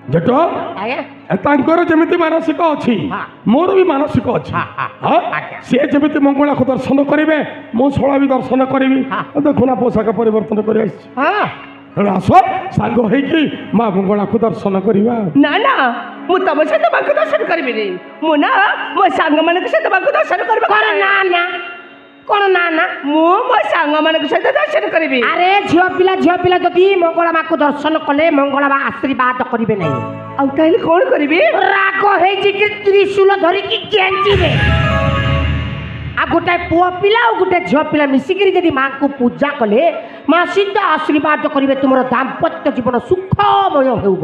जेठ तांकर जमिति मानसिक अच्छी मोर भी मानसिक अच्छी सी जमी मंगला को दर्शन करेंगे मु शोला भी दर्शन करी देखुना पोशाक परिवर्तन कर आस सांग होगी माँ मंगला को दर्शन करवा ना ना मु तुम सहित माँ को दर्शन करी मु ना मो सांग मान सहित माँ को दर्शन कर कौन ना ना मो सांग मान सहित दर्शन करी अरे झील पिला जदि मंगला माँ को दर्शन कले मंगला माँ आशीर्वाद करेंगे नहीं आउ कौन करी राग है त्रिशूल धरिकी केंचिबे आ गोटे पुआ पिला और गोटे झील पिला मिसिकी जदि माँ को पूजा कले माँ सीधा आशीर्वाद करेंगे तुम दाम्पत्य जीवन सुखमय हो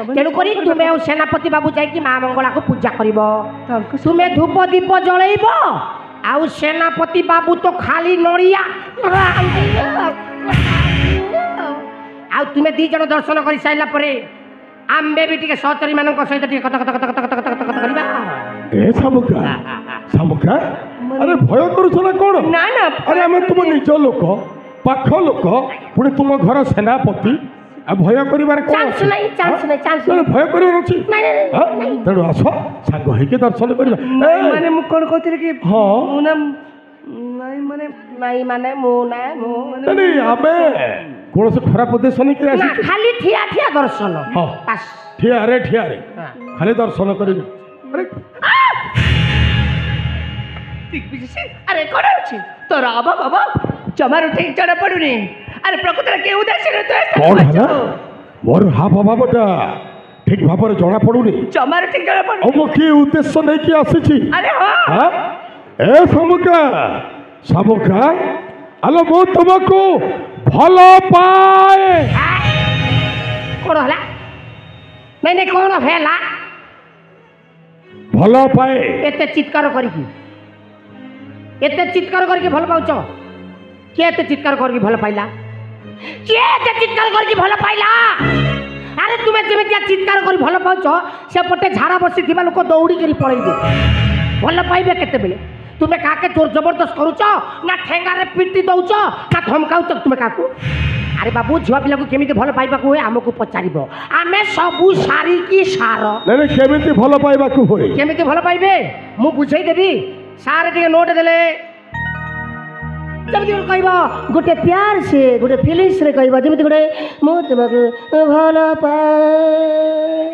तेणुक तुम्हें सेनापति बाबू जाकि माँ मंगला को पूजा कर तुम्हें धूप दीप जलैब आउ सेनापति बाबू तो खाली नड़िया आउ तुम्हें दी जन दर्शन कर सारा आम्बे भी टे सहचरी मान सहित कथ कथ कथ कथ कथ कथ कथ करवा अरे भय करुना कौन ना ना अरे आम तुम निज लोक पाख लोक पुणी तुम घर सेनापति भय कर भय कर तेणु आस सांग होके दर्शन कर माने मु कोन कहते कि हाँ नहीं माने नहीं माने मु ना मु नहीं आमे कौन से खराब उद्देश्य नहीं किया खाली ठिया ठिया दर्शन हाँ ठिया रे खाली दर्शन कर अरे कौन अच्छी तोर आबा बाबा जमार ठीक जड़ा पड़ुनी अरे प्रकृति के उद्देश्य कौन है मोर हा बाबाटा ठीक भाव जना पड़ुनी जमार ठीक जड़ा पड़ुनी अब कि उद्देश्य नहीं कि आसी अरे हां ए समुका आलो मो तुमको भल पाए कौन हला नहीं कौन हैला भल पाए एते चित्कार करिकी एते चित्कार करके भल पाउछ के एते चित्कार करके भल पाइला के एते चित्कार करके भल पाइला अरे तुमे जेमितिया चित्कार कर भल पाउछ से पटे झाड़ा बसी थिबा लोक दौड़ी करी पळै दे भल पाइबे केते बेले तुमे काके जोर जबरदस्त करूछ ना ठेंगा रे पिटी दउछ ना धमकाउछ तुमे काकू अरे बाबू झुआ पिला को केमिति भल पाइबा को होय हमकु पचारिबो आमे सबु सारी की सार नै केमिति भल पाइबा को होय केमिति भल पाइबे मु बुझाई देबी सारे टे नोट देले जब कहबा गोटे प्यार से गोटे फीलिंग्स रे कहबा जब गोटे मो तुमको भल पाए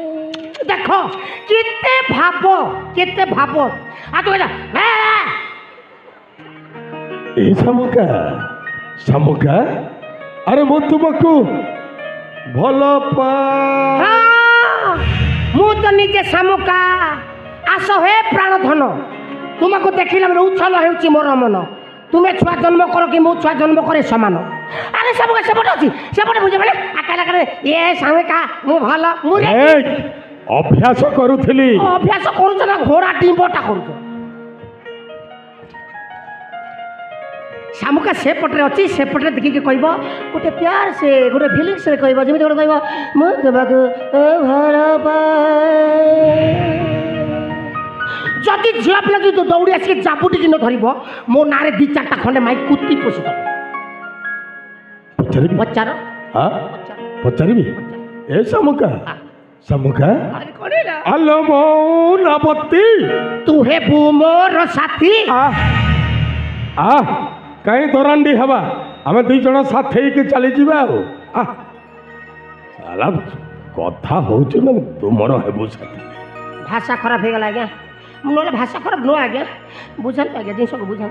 देखो केते भाव आ तो ए समुका अरे मो तुमको भल पाए मु तो निजे समुका आस हे प्राण धन तुमको देखला मैं उछल होउची मोर मन तुम्हें छुआ जन्म कर कि मु छुआ जन्म करे समान अरे सब सेपट अच्छी सेपट बुझे बेले आकाला करे ए सामे का मु भल मु अभ्यास करूथली अभ्यास करूछ ना घोड़ा टिंबटा करूछ सामुका सेपट रे अच्छी सेपट रे देखि के कहबो गोटे प्यार से गोटे फीलिंग्स रे कहबो जेमि गोटे कहबो मु तुमको भल पाए जदि झील पिला जो दौड़ी आसिक जाबुटी कि न धरब मो ना दी चार्टा खंडे माइक कुत्ती पोषि पचार पचारि ए समुका आलो मौनापत्ति तू हे मोर साथी कहीं दरांडी हवा आम दुई जन साथ चली जावा साला कथा हो तुमर हेबु साथी भाषा खराब हो गला आज्ञा मोर भाषा खराब नो आज्ञा बुझल आज्ञा जिन सब बुझल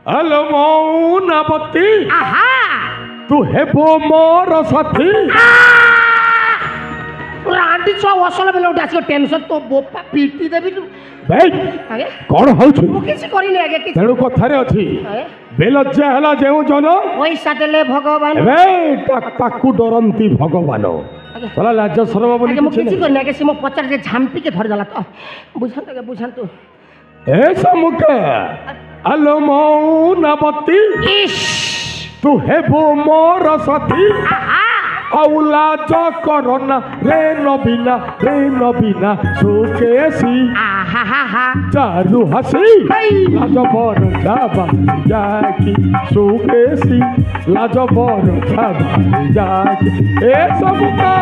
हेलो मौनापत्ति आहा तू हेबो मोर साथी रांडी छो वसल बेले उठासी टेंशन तो बोपा पीटी देबी तू भाई आगे कोन होछु मु किछि करिले आगे किछि तेणु कथारे अछि बेलज्जा हला जेउ जन पैसा देले भगवान ए ताकू डरंती भगवान चला लाज शर्म बोली मु किछि करने आगे से मो पचार जे झांपी के धर जाला तो बुझन तो ए समुका हेलो मौनापत्ति इश तू हेबो मोर साथी औला चकरना रे नबीना सुकेसी चारू हसी लाजबर जाबा जाकी सुकेसी लाजबर जाबा जाकी ए समुका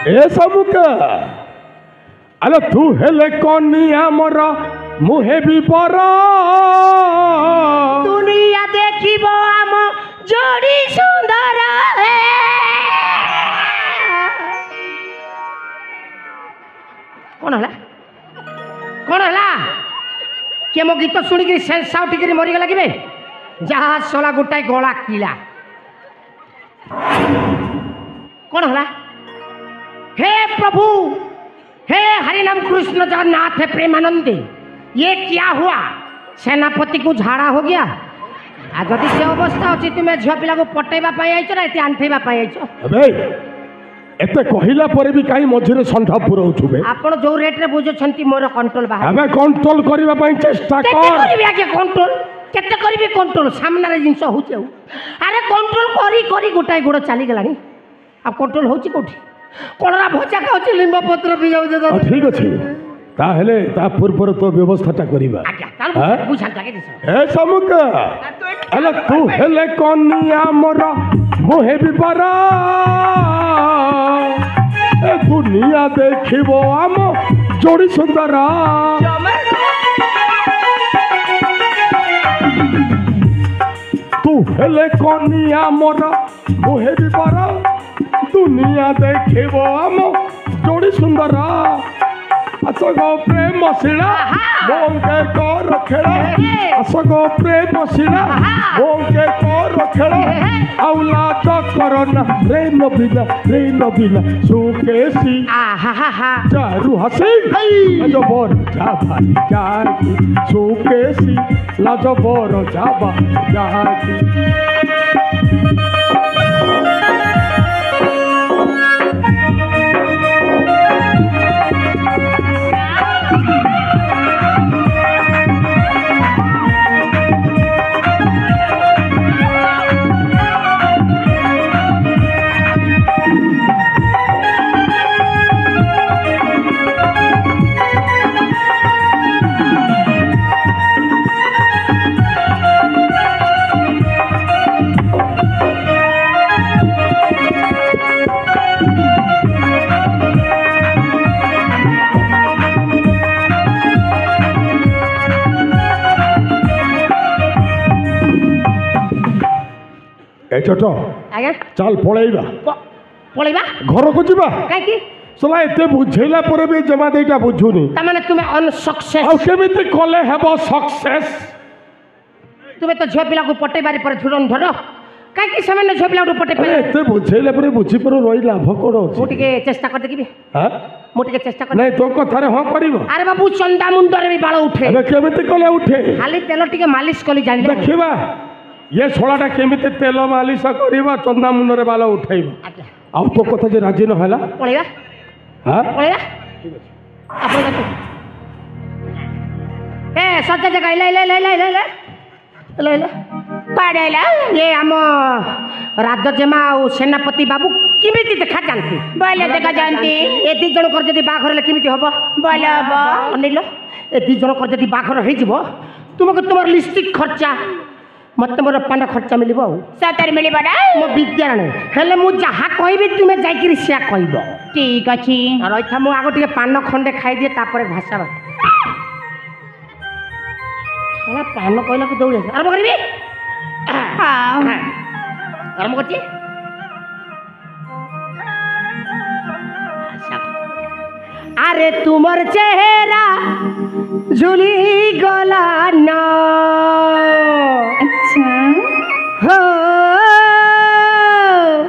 ए समुका अरे तू हेले कनिया मोर मुहे भी बरा दुनिया देखिब आम जोड़ी सुंदर कौन है कौन है किए मो गीत शुणिक सेन्स आउटिक मरीगला कि जहाँ सोला गोटाए गला किला कौन है हे प्रभु हे हरिनाम कृष्ण जगन्नाथ प्रेमानंद ये क्या हुआ सेनापति को झाड़ा हो गया आज जदि से अवस्था अच्छी तुम्हें झील पिला को पटेवा आईच ना ये आंठेवा आईच अबे एते कहिला पर भी काई मझिरे संधा पुरौछुबे आपण जो रेट रे बुझुछंती मोर कंट्रोल बाहर अबे कंट्रोल करबा पई चेष्टा केते कर करबी आके कंट्रोल केते करबी कंट्रोल सामना रे जिंस होचे अरे कंट्रोल करी करी गोटाए गोड़ चली गलानी अब कंट्रोल होची कोठी कोणरा भजा खाउची लिंब पत्र पी जाउ दे ठीक अछि ताहले ता पूर्वर तो व्यवस्थाटा करिबा आज्ञा ताल बुझा जाके दिस ए समुक अले तू हेले कनिया मोर मोहे भी बरा ए दुनिया देखिबो आम जोड़ी सुंदरा तू हेले कनिया मोर मोहे भी बरा दुनिया देखिबो आम जोड़ी सुंदरा असगो प्रेम शिला मोंके कर खेला असगो प्रेम शिला मोंके कर खेला औला तो करना रे नबीना सुकेसी चारू हसी लाजो बोर जाबा जाकी सुकेसी लाजो बोर जाबा जाकी ए छोटो आज्ञा चल पळैबा पळैबा घर को जीवा काई की सला एते बुझैला पर भी जमा देटा बुझुनी तमाने तुमे अनसक्सेस आ केमिति कले हेबो सक्सेस तुमे तो झियो पिला को पटे बारी पर धुरन धर काई की सामान्य झियो पिला को पटे पे एते बुझैला पर बुझी पर रही लाभ कोन मु अछि टिके चेष्टा कर देखिबे हां मु टिके चेष्टा कर नहीं तो कथारे हां करिवो अरे बाबू चंदा मुंडरे भी बाळ उठे अबे केमिति कले उठे खाली तेल टिके मालिश कली जानिले देखिबा ये छोड़ाटा केमिति तेल मालिश करिबा चंदा मुंडरे बाल उठैबा आज्ञा आ तो कथा जे राजी न हला पळैबा हां पळैबा आपण जातो ए सज्जा जगह ले पाड़ेला ये आम राजजेमा और सेनापति बाबू किमिति देखा जानती बोले देखा जानती ए दी जन कर जदी बाघर ले किमिति हबो बोले हबो अनिल ए दी जन कर जदी बाघर हे जिवो तुमको तुमर लिस्टिक खर्चा मत मोर पान खर्चा मिलिबो सतर मिली बड़ा मो विद्यारण हेले मु जहा कहबी तुमे जाइकिरि से कहबो ठीक अछि रहिथा मु आगो टिके पान खंडे खाइ दिए तापरे भाषा सोना पान कहला को दौड़े आरंभ करबी हां आरंभ करती अरे तुमर चेहरा झुली गला ना अच्छा हो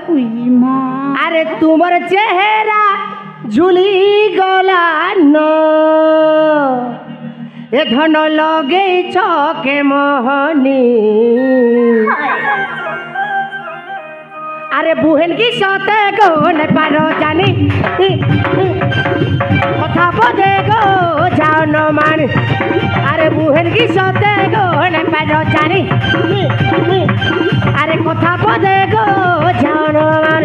हुई मां अरे तुमर चेहरा झुली गला न ए धन लगे छके मोहनी अरे बुहेन की सते गो न पारो जानी कथा बदे गो जाओ न मान अरे बुहेन की सते गो न पारो जानी अरे कथा बदे गो जाओ न मान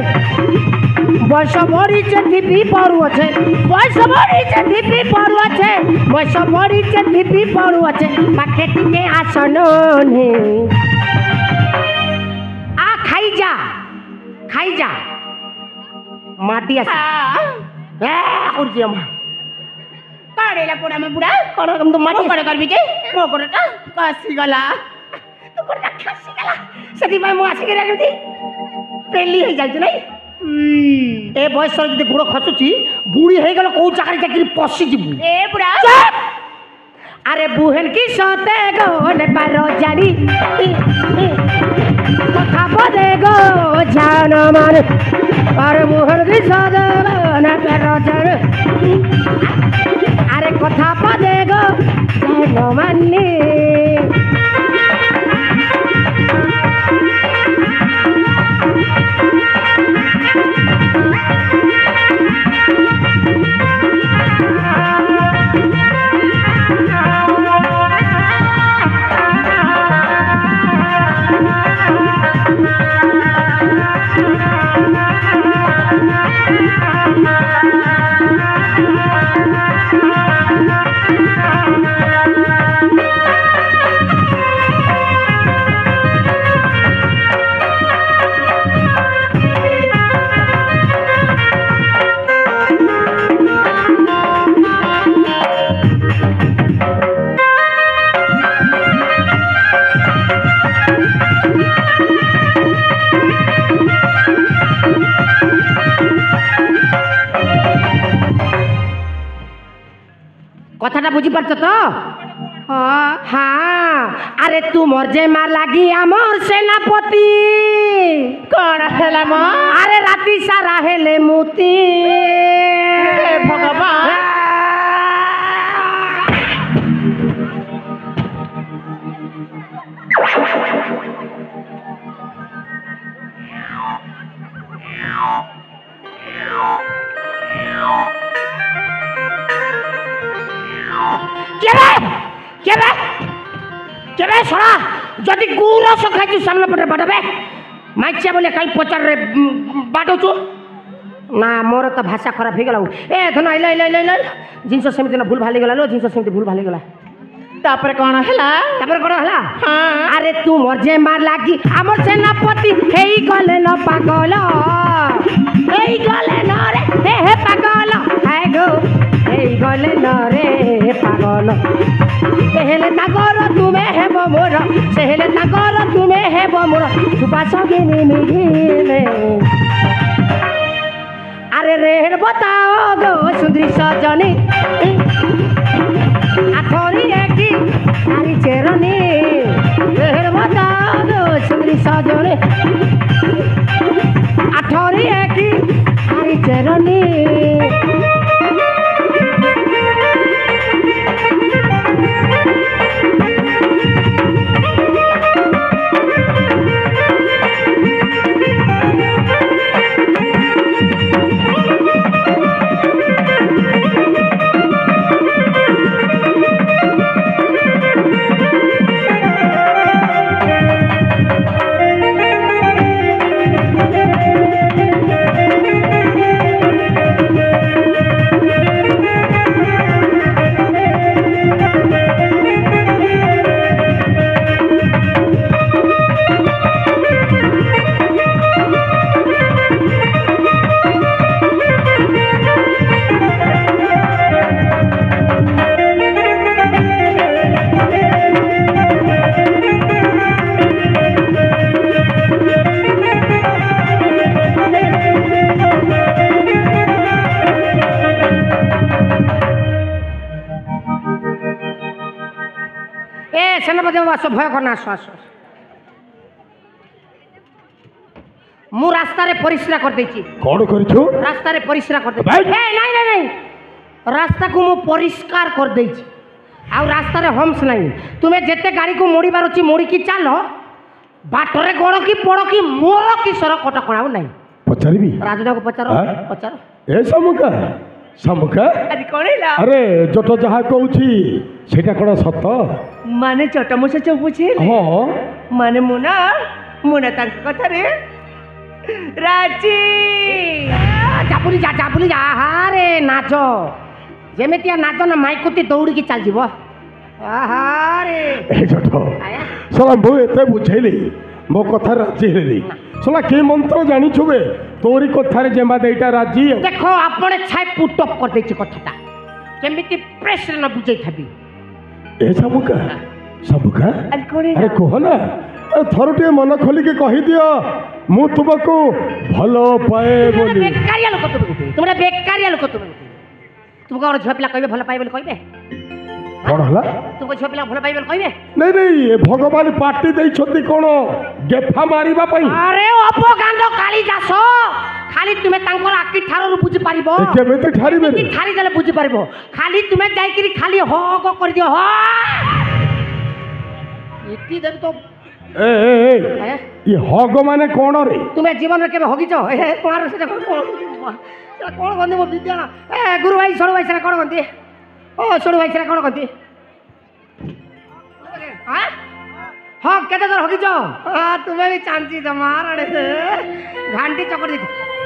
বয়স মরিছে ধিপি পড়ু আছে বয়স মরিছে ধিপি পড়ু আছে বয়স মরিছে ধিপি পড়ু আছে পাখে টিকে আসন নে আ খাই যা মাটি আছে କରୁଛି ଆମ କଣ ହେଲା ପୋଡ଼ା ମୋ ବୁଢ଼ା କଣ ତୁ ମାଟି କଣ କରିବି ଯେ ମୋ ଗୋଡ଼ଟା ଖସିଗଲା ତୋ ଗୋଡ଼ଟା ଖସିଗଲା ସେଥିପାଇଁ ମୁଁ ଆସିକି ଏମିତି ପେଲି ହେଇଯାଉଛି ନାଇଁ ଏ ବୟସରେ ଯଦି ଗୋଡ଼ ଖସୁଛି ବୁଢ଼ୀ ହେଇଗଲେ କୋଉ ଚାକିରି ପଶିଯିବୁ ଏ ବୁଢ଼ା আরে বুহেন কি সতে গো নেপার জানি কথা বদে গো জানো মানে আরে বুহেন কি সতে গো নেপার জানি আরে কথা বদে গো জানো মানে কথাটা বুঝি পারছো তো হ্যাঁ আরে তুমর যে মা লাগি আমার সেনাপতি কଣ ହେଲା ମ আরে রাতি সারা হেলে মুতি ভগবান কেবে শোনা যদি গুরস খাইছু সামনে পটে বাড়বে মাইছিয়া বলে কাই পচার রে বাড়ুছু না মোর তো ভাষা খারাপ হয়ে গেল এ ধন আইলা আইলা আইলা আইলা জিনিস সেমিতি না ভুল ভালি গলা লো জিনিস সেমিতি ভুল ভালি গলা তারপরে কଣ ହେଲା তারপরে কোন হলা হ্যাঁ আরে তুমর যে মার লাগি আমার সেনাপতি হেই গলে ন পাগল হেই গলে ন রে হে পাগল হায় গো হেই গলে ন রে পাগল হেলে তাগর তুমি হেব মোর সেহেলে তাগর তুমি হেব মোর সুবাস গিনি মিঘিলে আরে রেড় বতাও গো সুন্দরী সজনী আঠরি একই সারি চেরনি রেড় বতাও গো সুন্দরী সজনী আঠরি একই সারি চেরনি সেনাপতি বাবু আস ভয় করনা আস আস মু রাস্তারে পরিষ্কার করদেছি কଣ କରିଛୁ রাস্তারে পরিষ্কার করদেছি ভাই! এই নাই নাই নাই রাস্তাকু মু পরিষ্কার করদেছি আউ রাস্তারে হমস নাই তুমি যেতে গাড়িকু মোড়িবার অছি মোড়িকি চাল বাটরে গড় কি পড় কি মোর কি সর কটকণাও নাই ପଚାରିବି রাজনাকু পচার হ্যাঁ? পচার ଏ ଶାମୁକା ଶାମୁକା ଆଜି କଣ ହେଲା ଆରେ ଜଟ ଯାହା କହୁଛି ସେଇଟା କ'ଣ ସତ ମାନେ ଚଟମୁଷ ଚପୁଛି ହଁ ମାନେ ମୁଁ ନା ତାଙ୍କ କଥାରେ ରାଜି ଚାପୁଲି ଯା ଆହାରେ ନାଚ ଯେମିତିଆ ନାଚ ନା ମାଇକୁଟି ଦୌଡ଼ିକି ଚାଲିଯିବ ଆହାରେ ଏ ଜଟ ଆୟା ଶଳା ମୁଁ ଏତେ ବୁଝେଇଲି मो कथा राजी हेली सोला के मंत्र जानिछु बे तोरी कथारे जेमा देइटा राजी देखो आपने छाय पुट अप कर देछि कथाटा केमिति प्रेस न बुझै थबी ए सबका अरे कह ना थरुटे मन खोली के कहि दियो मु तुमको भलो पाए बोली बेकारिया लोक तुमरे बेकारिया लोक तुमको और झोपला कहबे भलो पाए बोली कहबे कौन हला तुमको झोपला भलो पाए बोली कहबे नहीं नहीं ये भगवान पार्टी देई छथि कोन गेफा मारिबा पई अरे अपगांड काली दास खाली तुमे तांकर आकी ठारो बुझी पारिबो केमेते ठारिबे रे ठारी देले बुझी पारिबो खाली तुमे जाई करी खाली हो को कर दियो हो इति देब तो ए ये हग माने कोन रे तुमे जीवन रे केबे हगिचो ए तोर से कोन गंदी मो विद्या ए गुरु भाई छोड़ भाई से कोन गंदी ओ छोड़ भाई से कोन गंदी हां हां केते दर हगिचो हां तुमे भी चांची जमार अड़े घंटी चकर दे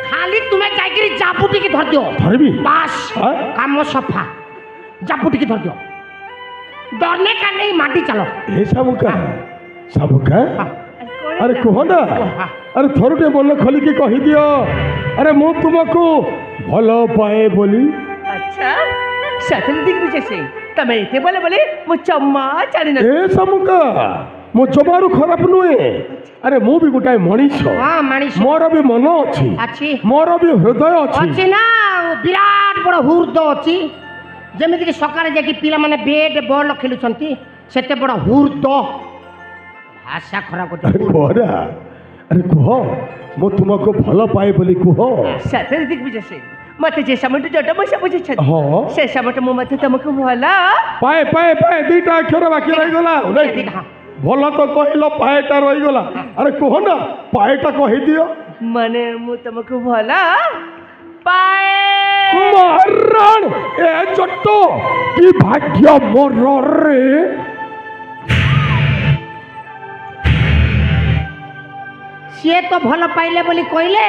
खाली तुमे जाई करी जापुटी की धर दियो धरबी बस काम सफा जापुटी की धर दियो डरने का नहीं माटी चलो ए सबका अरे कहो ना अरे थरुटे मन खोली के कहि दियो अरे मु तुमको भलो पाए बोली अच्छा सतल दिख बुझे से तमे एते बोले बोले मु चम्मा जानि न ए सबका मु जमारू खराब नुए अरे मु भी गोटाए मनीष हां मनीष मोर भी मन अछि अछि मोर भी हृदय अछि अछि ना विराट बड़ हृदय अछि जेमिति कि सकाळे जे कि पिला माने बैट बॉल खेलुछंती सेते बड़ हृदय भाषा खराब कर अरे कोरा अरे कहो मु तुमको भलो पाए बोली कहो सतल दिख बुझे से मते जे समट जटा म सब बुझे छ हां से समट मु मते तुमको भला पाए दीटा अक्षर बाकी रहि गला नहीं भलो तो कहलो पाएटा रहि गला अरे कहो ना पाएटा कहि दियो माने मु तुमको भला पाए मारण ए जट्टो की भाग्य मोर रे से तो भल पाइले बोली कहले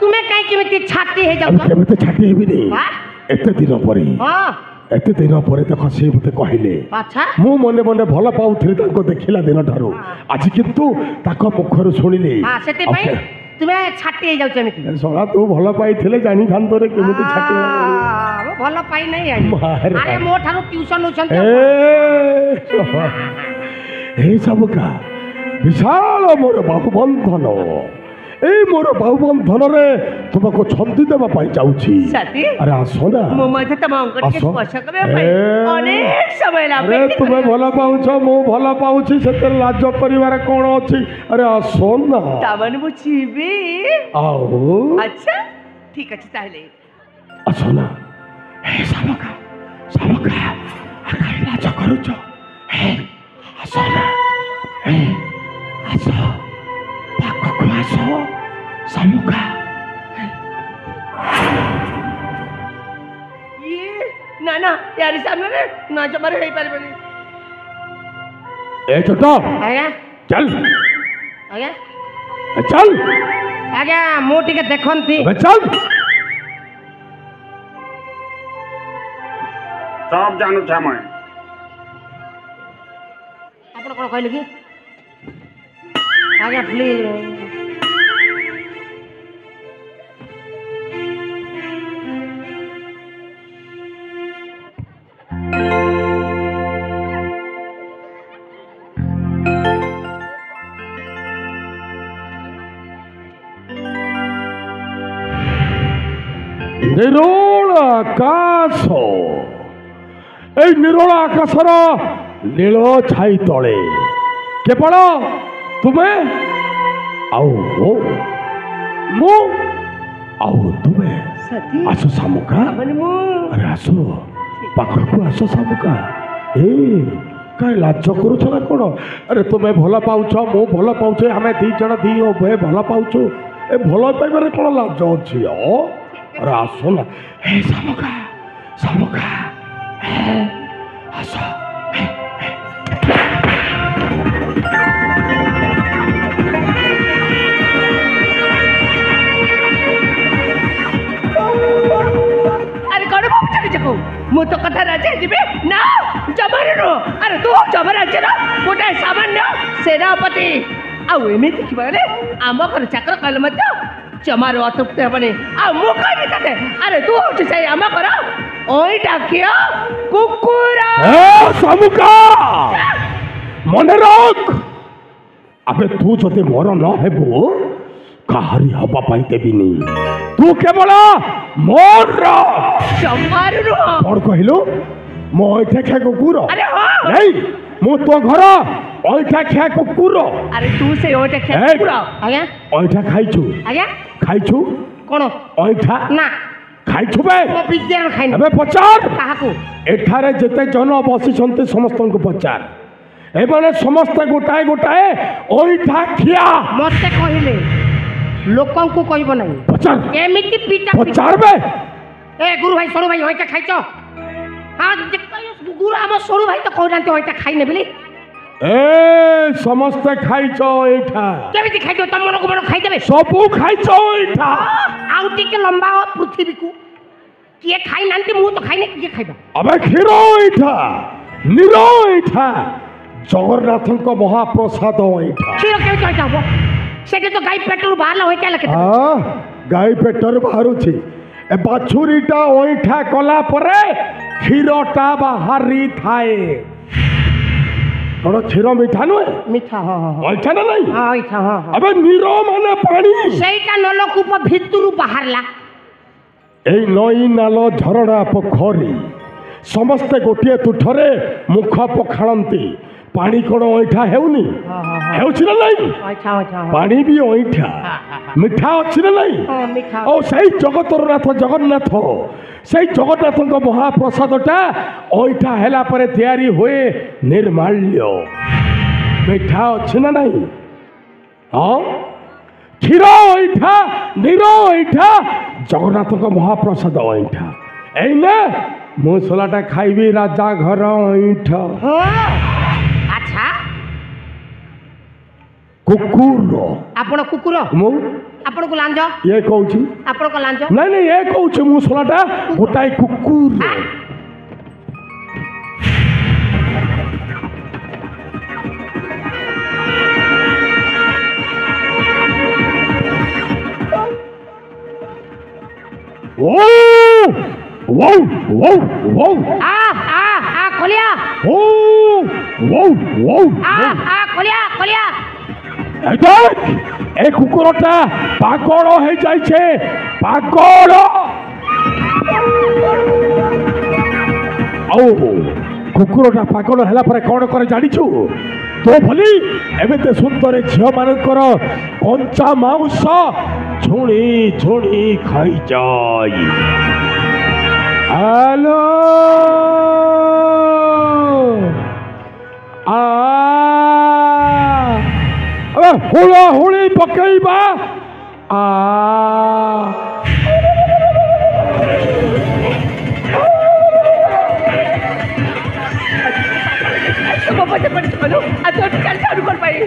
तुमे काई केमिति छाती हे जाउ केमिति छाती हेबी रे हां एते दिन परे हां एते दिन परे देख से मते कहले अच्छा मु मने मने भल पाउथि ताको देखिला दिन ठारो आज किंतु ताको मुखरु सुनिले हां सेते पई तुमे छाती हे जाउ केमिति सोळा तू भल पाइथिले जानि थान तोरे केमिति छाती वो भल पाई नहीं आई अरे मो ठारो ट्यूशन होछन ए सबका विशाल मोर बाबू बंधन ए मोर बाबू बंधन रे तुमको छंदी देबा पाई जाउछी साथी अरे आसो ना मो मते तम अंकल के स्पर्श करबे पाई अनेक समय ला अरे तुमे भला पाउछ मो भला पाउछि सेते लाज परिवार कोन अछि अरे आसो ना तावन मु छिबी आओ अच्छा ठीक अछि ताहले आसो ना ए सबका अगर लाज करूछ हे आसो ना ए आसो पाखको आसो समुखा ये ना ना यार सामने रे ना जमारे हेई परबनी ए छोटो आया चल आया चल आगे मो टिके देखंती अबे चल सब जानू छ मैं आपण कोन कहले की आगे प्लीज निरोल आकाश ए निरोल आकाशर नील छाई तले केवल तुमे आउ मु आउ तुमे सती आसो सामुका तावन मु अरे आसो पाखकु आसो सामुका ए काय लाज करूछ ना कोन अरे तुमे भला पाउछ मु भला पाउछ हमें दी जण दी उभय भला पाउछ ए भला पाइबारे कोन लाज अछि अरे आसो ना हे सामुका आसो अरे कोन बाबू चली जको मु तो कथा राजे जिबे ना जबर रो अरे तू जबर राजे रो गोटे सामान्य सेनापति ଆଉ ଏମିତି ଦେଖିବାରେ ଆମ ଘରେ ଚାକର କହିଲେ ମଧ୍ୟ ଜମାରୁ ଅତୃପ୍ତ ହେବନି। ଆଉ ମୁଁ କହିବି ତତେ, ଆରେ ତୁ ହଉଛି ସେଇ ଆମ ଘର ଓଇଟା କିଅ କୁକୁର। ସମୁକା ମନେ ରଖ, আবে তু যদি মর ন হেবু কাহারি হবা পাই দেবিনি, তু কেবল মোর ଜମାରୁ ନୁହଁ। কଣ কহিলু মো অইঠা খা কুকুর ଆରେ ହଁ নেই মু তো ঘর অইঠা খা কুকুর। ଆରେ ତୁ ସେଇ ଓଇଟା ଖିଆ এই। କୁକୁର। ଆଜ୍ଞା অইঠা খাইছু ଆଜ୍ଞା খাইছু କ'ଣ অইঠা ନା খাইছু বে ମୋ ବିଦ୍ୟାର ଖାଇନି এবে পচার କାହାକୁ এঠারে যেতে জন বসিছন্তি সমস্তଙ୍କୁ পচার, এবারে সমস্তে গোটাଏ গোটাଏ অইঠা খিয়া ମତେ କହିଲେ ଲୋକଙ୍କୁ କହିବ ନାହିଁ। পচার ଏମିତି ପିଟା পচার বে ଏ ଗୁରୁ ଭାଇ ସରୁ ଭାଇ ଅଇଟା ଖାଇଛ? ହଁ ଗୁରୁ ଆମ ସରୁ ଭାଇ ତ କହୁନାହାନ୍ତି ଅଇଟା ଖାଇନେ ବୋଲି। এ সমস্তে খাইছ এইঠা, କେମିତି ଖାଇଦେବେ? ତମ ମନକୁ ମନ ଖାଇଦେବେ। সবু খাইছ এইঠা। ଆଉ ଟିକେ ଲମ୍ବା ପୃଥିବୀକୁ କିଏ ଖାଇନାହାନ୍ତି, ମୁଁ ତ ଖାଇନି, କିଏ ଖାଇବା? আবে ক্ষীর এইঠা নির এইঠা জগন্নাথଙ୍କ মহাপ্রসাদ এইঠা। କ୍ଷୀର କେମିତି ଅଇଟା ହବ? ସେଠି ତ ଗାଈ ପେଟରୁ ବାହାରିଲା ଅଇଟା ହେଲେ କେତେ? গাই পেটর বাহারুছি, এ বাছুরিটা ওইঠা কলা পরে ক্ষীরটা বাহারি থায়ে। কোন ক্ষীর মিঠা নয়, ମିଠା ହଁ ହଁ ହଁ ওইঠা না নাই? ହଁ ଅଇଠା ହଁ ହଁ আবে নির মানে পানি। ସେଇଟା ନଲକୂପ ଭିତରୁ ବାହାରିଲା। এই নଈ নাল ঝরଣା ପୋଖରୀ ସମସ୍ତେ ଗୋଟିଏ ତୁଠରେ ମୁଖ ପଖାଳନ୍ତି। ପାଣି କ'ଣ ଅଇଠା ହେଉନି? ହେଉଛି ନା ନାଇଁ? ଅଇଠା ଅଇଠା ହଁ ପାଣି ବି ଅଇଠା, ମିଠା ଅଛି ନା ନାଇଁ? ହଁ ମିଠା ଆଉ ସେଇ ଜଗତର ନାଥ ଜଗନ୍ନାଥ, ସେଇ ଜଗନ୍ନାଥଙ୍କ ମହାପ୍ରସାଦଟା ଅଇଠା ହେଲା ପରେ ତିଆରି ହୁଏ ନିର୍ମାଲ୍ୟ। ମିଠା ଅଛି ନା ନାଇଁ? ହଁ, କ୍ଷୀର ଅଇଠା, ନିର ଅଇଠା, ଜଗନ୍ନାଥଙ୍କ ମହାପ୍ରସାଦ ଅଇଠା। ଏଇନା ମୁଁ ସୋଲାଟା ଖାଇବି ରାଜା ଘର ଅଇଠା। ହଁ ଆଚ୍ଛା କୁକୁର ଆପଣ କୁକୁର, ମୁଁ ଆପଣଙ୍କୁ ଲାଞ୍ଜ, ଇଏ କହୁଛି ଆପଣଙ୍କ ଲାଞ୍ଜ। ନାଇଁ ନାଇଁ ଏ କହୁଛି ମୁଁ ସୋଲାଟା ଗୋଟାଏ କୁକୁର। ଓ ଓ ଓ ଓ ଖୋଲିଆ ଓ ଓ ଓ ଖୋଲିଆ ଖୋଲିଆ। এ কুকুরটা পাগল হয়ে যাইছে, পাগল। ଆଉ କୁକୁରଟା ପାଗଳ ହେଲା ପରେ କ'ଣ କରେ ଜାଣିଛୁ? ତୋ ଭଳି ଏମିତି ସୁନ୍ଦର ଝିଅମାନଙ୍କର କଞ୍ଚା ମାଉଁସ ଝୁଣି ଝୁଣି ଖାଇଯାଏ। ହ୍ୟାଲୋ ହୁଳ ହୁଳି ପକେଇବା। ପଛେ ପଡ଼ିଛୁ କଲୁ ଆଉ ତୁ ଏଠି ଚାଲି ଚାଲୁ କ'ଣ ପାଇଁ?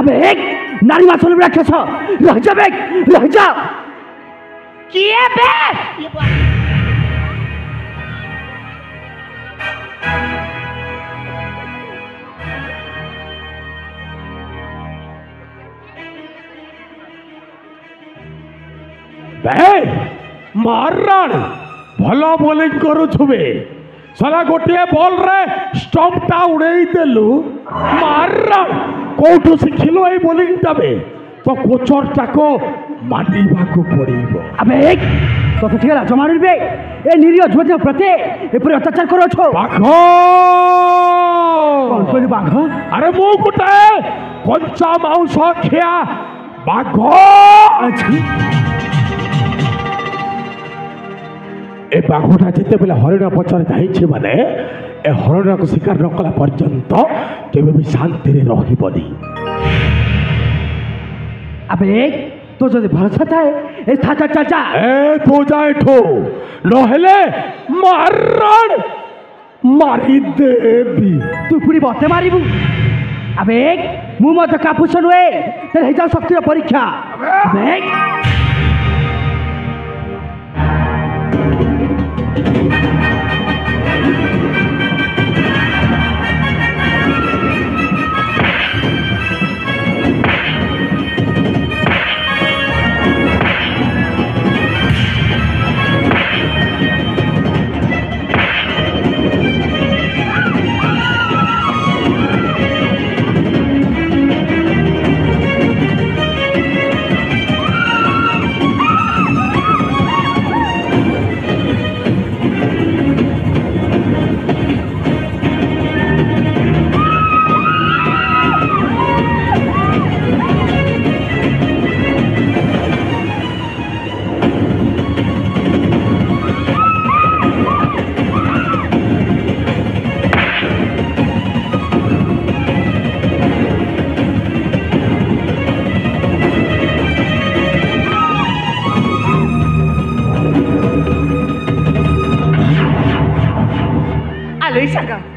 अबे एक नारी मासूम राक्षस रह जा बे रह जा किए बे ବେ ମାରଣ ଭଲ ବୋଲିଂ କରୁଛୁ ବେ ସାଲା ଗୋଟିଏ ବଲ୍ରେ ଷ୍ଟମ୍ପଟା ଉଡ଼େଇ ଦେଲୁ ମାରଣ କୋଉଠୁ ଶିଖିଲୁ ଏଇ ବୋଲିଂଟା ବେ ତ କୋଚରଟାକୁ ମାନିବାକୁ ପଡ଼ିବ अबे एक तो ठीक है जमा बे ए निरीह युवती प्रति एपरि अत्याचार करो छो ବାଘ कौन कोई बाघ ଆରେ ମୁଁ ଗୋଟେ କଞ୍ଚା ମାଉଁସ ଖିଆ ବାଘ ଏ ବାଘଟା ଯେତେବେଳେ ହରିଣ ପଛରେ ଧାଇଛି ମାନେ ଏ ହରିଣକୁ ଶିକାର ନ କଲା ପର୍ଯ୍ୟନ୍ତ କେବେ ବି ଶାନ୍ତିରେ ରହିବନି अबे एक तो जो भरोसा था ए था चाचा ଏ ତୁ ଯା ଏଠୁ ନହେଲେ ମାରଣ ମାରିଦେବି तू पुरी बते मारिबू अबे एक मु मत कापुसन हुए तेरे हिजा शक्ति परीक्षा अबे एक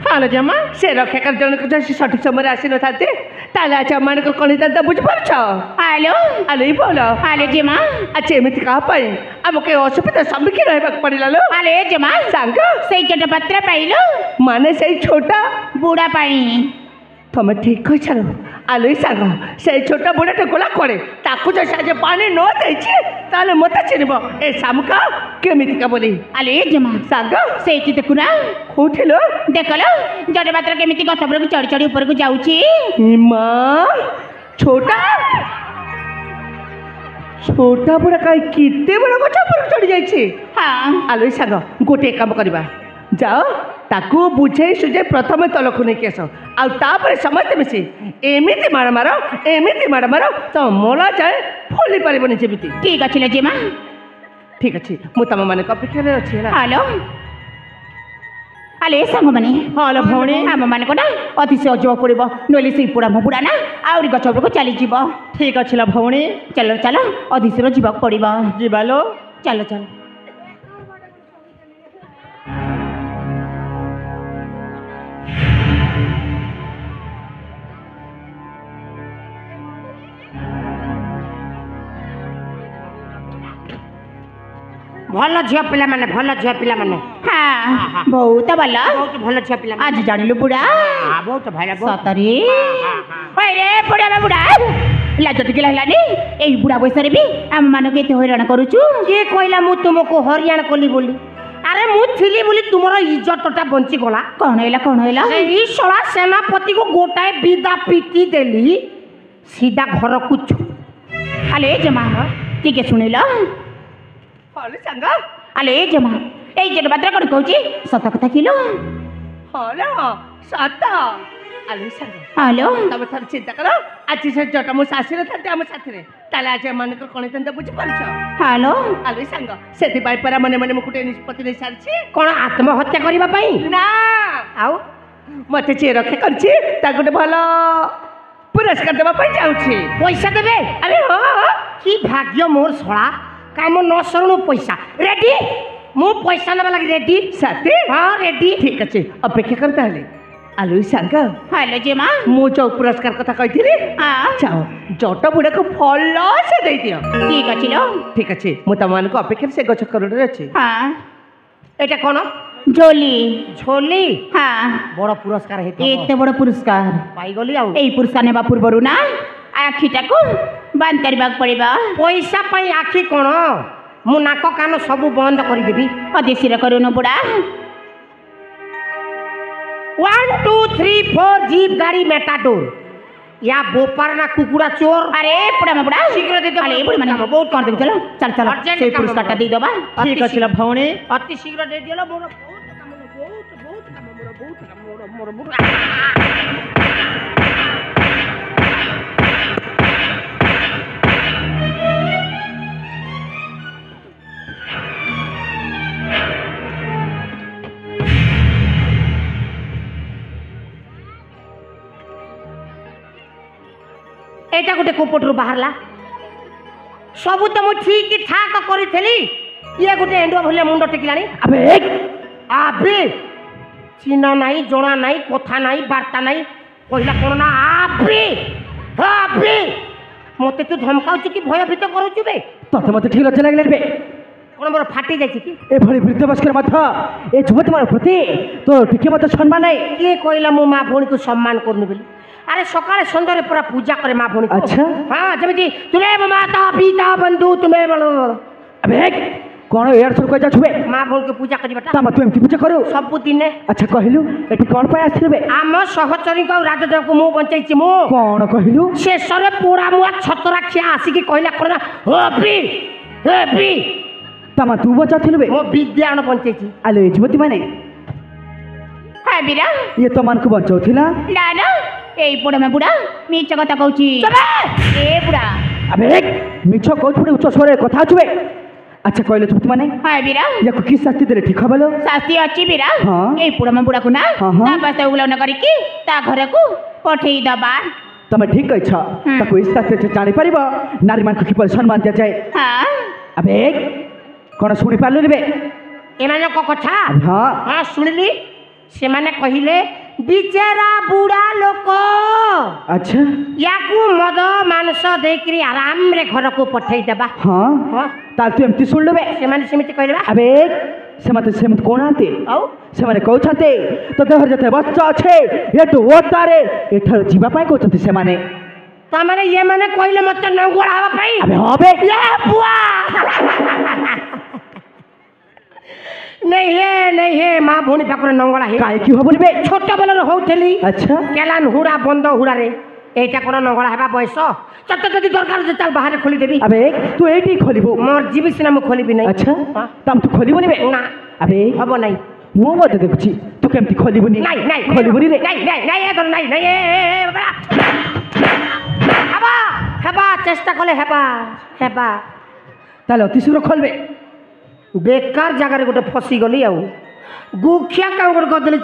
हाल जमा से रक्षा कर जन को सठिक समय आसी न थाते ताले आचा मान को कोनी ता बुझ परछ हेलो अले बोलो हेलो जमा अच्छा एमिति का पई हम के असुविधा सम्मुखीन रहबा पड़िला लो हेलो जमा सांग सेई चट पत्र पाइलो माने से छोटा बुढ़ा पाई तमे ठीक कह छलो आलोई सांग से छोटा बुढ़ा टकोला करे ताकू जो साजे पानी न देछि ताले मते चिनिबो ए सामका केमिति का बोली हेलो जमा सांग सेई चित कुना उठिलो देखलो जट पत्र केमिति गछ पर चढ़ चढ़ ऊपर को जाउची मां छोटा छोटा बुढ़ा कहीं कितने बड़ा गछ पर चढ़ी जाइछि हां आलोई सांग गोटे काम करबा जाओ ताकू बुझे सुझे प्रथम तलखु नहीं केस आउे समस्त मिसी एमती माड़ मार तो मोला जाए फुली पारबनी जमीती ठीक अच्छे जेमा ठीक अच्छे मुझे तुम मान अपेक्षा अच्छी है हेलो हेलो सांग मैंने हेलो भौणी आम मान को ना अतिशय अजब पड़ो नैले से बुढ़ा मो बुढ़ा ना आहरी गछ उपरको चली जीव ठीक अच्छे भौणी चलो चलो अतिशय जीवाक पड़ो जीवालो चलो चलो भल झील पिला माने भल झील पिला माने हाँ बहुत भल बहुत भल झील पिला आज जानिलु बुढ़ा हां बहुत भल सतरी ओए रे बुढ़ा बा बुढ़ा लाज टिके लागलानी एई बुढ़ा बयसरे भी आम मानके एते हैरान करूछु के कहला मु तुमको हरियाण कली बोली ଆରେ ମୁଁ ଥିଲି ବୋଲି ତୁମର ଇଜ୍ଜତଟା ବଞ୍ଚିଗଲା। କଣ ହେଲା ସେଇ ଶଳା ସେନାପତିକୁ ଗୋଟାଏ ବିଦା ପିଟି ଦେଲି ସିଧା ଘରକୁ ଆଲେ ଜମା ଟିକେ ଶୁଣିଲ ହଲ ସାଙ୍ଗ ଆଲେ ଜମା ଏଇ ଜନବାଦ୍ରା କଣ କହୁଛି ସତ କଥା କିଲୋ ହଲ ସତ ଆଲୋ ସାଙ୍ଗ ହ୍ୟାଲୋ ତମେ ଥରେ ଚିନ୍ତା କର ଆଜି ସେ ଜଟ ମୋ ଶାଶୁରେ ଥାନ୍ତି ଆମ ସାଥିରେ ତାହେଲେ ଆଜି ଏମାନଙ୍କର କଣ ହେଇଥାନ୍ତା ବୁଝିପାରୁଛ ହ୍ୟାଲୋ ଆଲୋ ସାଙ୍ଗ ସେଥିପାଇଁ ପରା ମନେ ମନେ ମୁଁ ଗୋଟେ ନିଷ୍ପତ୍ତି ନେଇ ସାରିଛି କଣ ଆତ୍ମହତ୍ୟା କରିବା ପାଇଁ? ନା ଆଉ ମତେ ଯିଏ ରକ୍ଷା କରିଛି ତାକୁ ଗୋଟେ ଭଲ ପୁରସ୍କାର ଦେବା ପାଇଁ ଯାଉଛି। ପଇସା ଦେବେ? ଆରେ ହଁ କି ଭାଗ୍ୟ ମୋର ଶଳା କାମ ନ ସରୁଣୁ ପଇସା ରେଡି ମୁଁ ପଇସା ନେବା ଲାଗି ରେଡି ସାଥୀ ହଁ ରେଡି ଠିକ ଅଛି ଅପେକ୍ଷା କର ତାହେଲେ ଆଲୋ ସାଙ୍ଗ ହ୍ୟାଲୋ ଜମା ମୁଁ ଯୋଉ ପୁରସ୍କାର କଥା କହିଥିଲି ଚାଓ ଜଟ ବୁଡ଼ାକୁ ଭଲ ସେ ଦେଇଦିଅ ଠିକ ଅଛି ଲୋ ଠିକ ଅଛି ମୁଁ ତମମାନଙ୍କୁ ଅପେକ୍ଷାରେ ସେ ଗଛ କରୋଡ଼ରେ ଅଛି ହଁ এটা কোন ঝোলি ঝোলি হ্যাঁ বড় পুরস্কার হেইতো এতে বড় পুরস্কার পাইগলি আউ এই পুরস্কার নেবা পূର୍ବରୁ না আখিটাକୁ বন্ধ କରିବାକୁ ପଡ଼ିବ পয়সা পাই আখি কোন মু নাক কান সবু বন্ধ করে দেবি ଅଦେଶୀର କରୁନୁ ବୁଡ଼ା 1 2 3 4 जीप गाड़ी मेटाडोर या बोपार ना कुकुड़ा चोर আরে বুড়া মা বুড়া শীঘ্র দিতে আরে বুড়ি মানে বহুত কর দেবি চলো চল চল Urgent সেই কাম পুরস্কারটা করো। দিয়ে দেবা ঠিক ଅଛି ଲା ଭଉଣୀ অতি শীঘ্র দিয়ে দিল মোর বহুত কাম বহুত কাম মোর এটা গোটে কোপটରୁ ବାହାରିଲା ସବୁ ତ ମୁଁ ଠିକ ଠାକ କରିଥିଲି ଇଏ ଗୋଟେ ଏଣ୍ଡୁଆ ଭଳିଆ ମୁଣ୍ଡ ଟେକିଲାଣି ଆବେ ଆବେ ଚିହ୍ନା ନାହିଁ ଜଣା ନାହିଁ କଥା ନାହିଁ ବାର୍ତ୍ତା ନାହିଁ କହିଲା କ'ଣ ନା ଆବେ ଆବେ ମୋତେ ତୁ ଧମକାଉଛୁ କି ଭୟଭୀତ କରୁଛୁ ବେ ତତେ ମତେ ଠିକ ଲଜ୍ଜା ଲାଗିଲାନି ବେ କ'ଣ ମୋର ଫାଟି ଯାଇଛି କି ଏଭଳି ବୃଦ୍ଧ ବୟସ୍କର ମଧ୍ୟ ଏ ଯୁବତୀମାନଙ୍କ ପ୍ରତି ତ ଟିକେ ମଧ୍ୟ ସମ୍ମାନ ନାହିଁ କିଏ କହିଲା ମୋ ମା ଭଉଣୀକୁ ସମ୍ମାନ କରୁନି ବୋଲି ଆରେ ସକାଳେ ସନ୍ଧ୍ୟାରେ ପୁରା ପୂଜା କରେ ମା ଭଉଣୀ ଆଚ୍ଛା ହଁ ଯେମିତି ତୁମେ ମାତା ପିତା ବନ୍ଧୁ ତୁମେ ବଳ ଆବେ କ'ଣ ଏଆଡେ ସବୁ କହିଯାଉଛୁ ବେ ମା ଭଉଣୀକୁ ପୂଜା କରିବାଟା ତା ତୁ ଏମିତି ପୂଜା କରୁ ସବୁଦିନେ ଆଚ୍ଛା କହିଲୁ ଏଠି କ'ଣ ପାଇଁ ଆସିଥିଲୁ ବେ ଆମ ସହଚରୀଙ୍କ ଆଉ ରାଜଜଙ୍କୁ ମୁଁ ବଞ୍ଚେଇଛି ମୁଁ କ'ଣ କହିଲୁ ଶେଷରେ ପୋଡ଼ା ମୁଆ ଛତରାଖିଆ ଆସିକି କହିଲା କ'ଣ ନା ହେବି ହେବି ତାମା ତୁ ବଚାଉଥିଲୁ ବେ ମୋ ବିଦ୍ୟାଣ ବଞ୍ଚେଇଛି ଆଲୋ ଏ ଯୁବତୀମାନେ হ্যাঁ বীরা ଇଏ ତମାନଙ୍କୁ ବଞ୍ଚାଉଥିଲା না না এই বুড়া মা বুড়া মিছ কথা কହୁଛି এ বুড়া আবে মিଛ କହୁଛୁ ପୁଣି ଉଚ୍ଚ ସ୍ୱରରେ କଥା ହଉଛୁ ବେ ଆଚ୍ଛା କହିଲେ ଯୁବତୀମାନେ হ্যাঁ বীরা ୟାକୁ କି ଶାସ୍ତି ଦେଲେ ଠିକ ହବ ଲୋ শাস্তি ଅଛି বীরা ହଁ। এই বুড়া মা বুড়াକୁ ନା ହଁ, ହଁ। ତା ପାଖରେ ଉଲାଉନା କରିକି ତା ଘରକୁ ପଠେଇ ଦବା ତମେ ଠିକ କହିଛ ତାକୁ ଏ ଶାସ୍ତି ଜାଣିପାରିବ ନାରୀମାନଙ୍କୁ କିପରି ସମ୍ମାନ ଦିଆଯାଏ হ্যাঁ ଆବେ କ'ଣ ଶୁଣିପାରିଲୁନି ବେ ଏମାନଙ୍କ କଥା ହଁ ହଁ ଶୁଣିଲି ସେମାନେ କହିଲେ ବିଚାରା ବୁଢ଼ା ଲୋକ ଆଚ୍ଛା ୟାକୁ ମଦ ମାଂସ ଦେଇକିରି ଆରାମରେ ଘରକୁ ପଠେଇଦେବା ହଁ ହଁ ତାହେଲେ ତୁ ଏମିତି ଶୁଣିଲୁ ବେ ସେମାନେ ସେମିତି କହିଲେ ବା ଆବେ ସେମାନେ ସେମିତି କହୁନାହାନ୍ତି ଆଉ ସେମାନେ କହୁଛନ୍ତି ତୋ ଦେହରେ ଯେତେ ବସ୍ତ୍ର ଅଛି ଏଠୁ ଓତାରେ ଏଠାରୁ ଯିବା ପାଇଁ କହୁଛନ୍ତି ସେମାନେ ତାମାନେ ଇଏମାନେ କହିଲେ ମତେ ନଙ୍ଗୁଳା ହେବା ପାଇଁ ଆବେ ହଁ ବେ ଏ ବୁଆ नहीं हे माँ भौणी पाखरे नंगला हे କାହିଁକି ହବନି ବେ छोट बेलर होउथली ଆଚ୍ଛା केलान हुड़ा बंद हुड़ा रे एटा कोन नंगला हेबा बयस तते जदि दरकार जे चल बाहर खोली देबी ଆବେ ତୁ ଏଇଠି ଖୋଲିବୁ मोर जीवी सिना मु खोलिबी नहीं ଆଚ୍ଛା हाँ। ତାମ ତୁ ଖୋଲିବୁନି ବେ ना ଆବେ हबो नहीं ମୁଁ ମଧ୍ୟ ଦେଖୁଛି ତୁ କେମିତି ଖୋଲିବୁନି नहीं नहीं ଖୋଲିବୁନି ରେ नहीं नहीं नहीं ए नहीं नहीं ए बाबा हेबा हेबा चेष्टा कले हेबा हेबा ତାହେଲେ ଅତି ଶୀଘ୍ର ଖୋଲବେ बेकार जगह गोटे फसी गली आउ गुखिया काम गोटे करदेली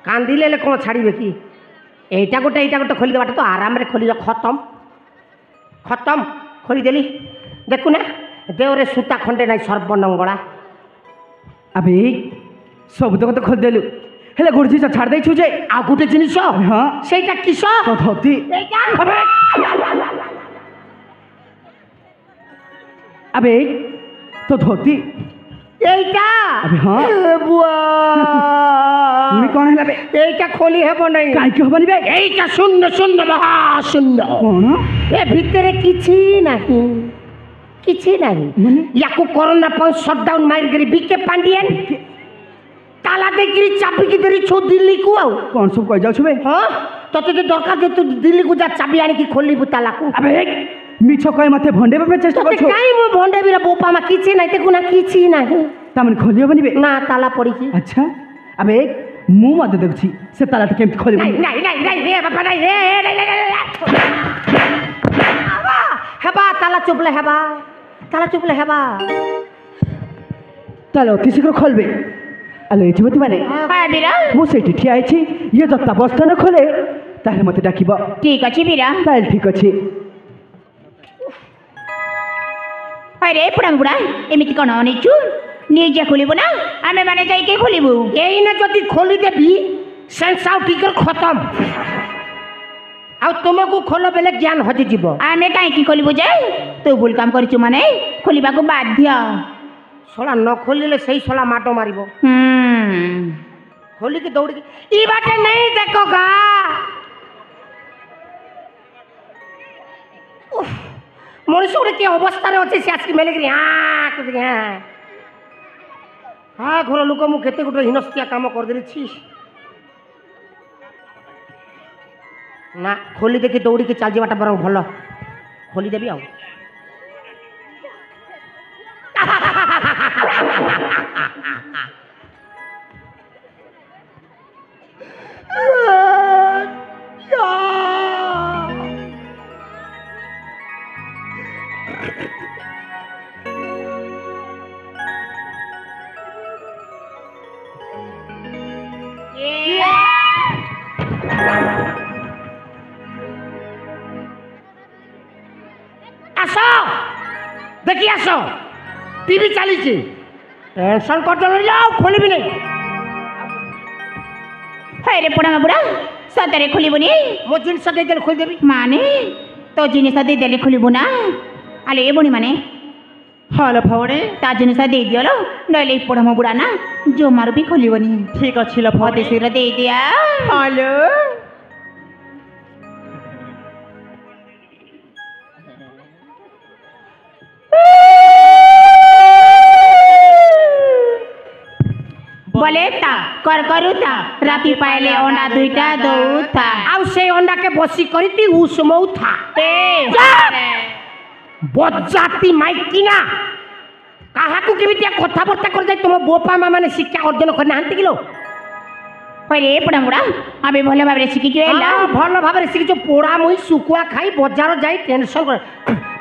कांदिले कौन छाड़े कि एटा गोटे खोलीदेवाटा तो आराम रे खोली खत्म खत्म खोलीदेली देखु ना देहरे सूता खंडे ना सर्वनंगला ଆବେ ସବୁତକ ତ ଖୋଲିଦେଲୁ ହେଲେ ଗୋଟେ ଜିନିଷ ଛାଡ଼ି ଦେଇଛୁ ଯେ आ गोटे जिनिस ହଁ सेटा किस ତୋ ଧୋତି ଆବେ ତୋ ଧୋତି एटा ଆବେ ହଁ बुआ ପୁଣି କ'ଣ ହେଲା ବେ एटा खोली हेब नहीं କାହିଁକି ହବନି ବେ एटा शून्य शून्य महाशून्य କ'ଣ ए भितरे किछि नहीं किसी नहीं याकू कोरोना पर शटडाउन मार गरी बीके पांडियन ताला दे गिरी चाबी की देरी छो दिल्ली को आउ कौन सब कह जाऊ छबे हां तो ते दरकार दे तू दिल्ली को जा चाबी आनी की खोली ताला को अबे मिछ कय मते भंडे पे चेष्टा तो करछो काई मो भंडे बिरा बोपा मा किछि नाही ते गुना किछि नाही तामन खोलियो बनिबे ना ताला पड़ी की अच्छा अबे मु मते देखछि से ताला त केमति खोलिबे नहीं नहीं नहीं रे बाबा नहीं रे हेबा ताला चुपले हेबा ताला अति शीघ्र खोलबे आलो एठी मते माने हां बीरा मु सेठी ठिया आइछि ये दत्ता बस्ता न खोले ताले मते डाकिबो ठीक अछि बीरा ताल ठीक अछि अरे पुड़ा बुड़ा एमिति कोन अनिचु निजे खोलिबो ना आमे माने जाई के खोलिबो एई ना जदी खोली देबी सेंस आउट टिकर खत्म आ तुमको खोलो बेले ज्ञान हजि जीवो आमे काई की खोलिबो जे तू भूल काम करिचु माने खोलिबा को बाध्य सोला न खोलिले सही सोला माटो मारिबो खोली के दौड़ के ई बाटे नहीं देखोगा मनुष्य गोटे कि अवस्था अच्छे से आसिक मेलिक हाँ कह हाँ घर लोक मुझे गोटे हीनस्तिया कम करदेली ना खोली देखी दौड़ी के चल जावाटा बर भल खोलीदेवी आ आसो देखिए आसो टीवी चली टेंशन कर खोली भी नहीं अरे पुड़ा बुड़ा सतरे खोलिबुनी मो जिनस देदेले खोलिदेवी माने तो जिनिस देदेले खोलिबु ना आले ए बुणी माने हाल भौणे ता जिनिस दे दियो नले पुड़ा बुड़ा ना जो मारू भी खोलिबुनी ठीक अछि ल अति शीघ्र दे दिया हालो बोले ता कर करू ता राती पाइले अंडा दुईटा दऊ था आउ से अंडा के बसी करी उसमौ था बजाती माइकिना कहा को केमिति कथाबार्ता कर जाय तुम बोपा मा माने शिक्षा अर्जन कर नांती किलो अरे पड़ा मुड़ा अबे भले भाबरे शिखि जो एला भल भाबरे शिखि जो पोड़ा मुई सुकुआ खाई बाजार जाई टेंशन कर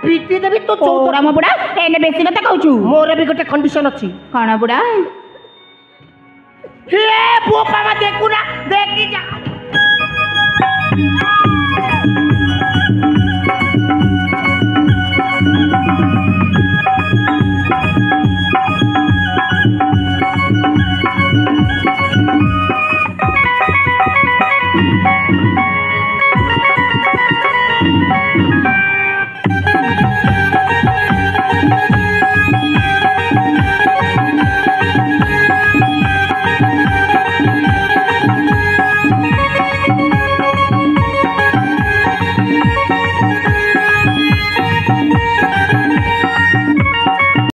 पीटी देबी तो चौरा म बुड़ा एने बेसी कथा कहउछु मोर भी गोटे कंडीशन अछि कोन बुड़ा हे बोपा मा देखू ना देखी जा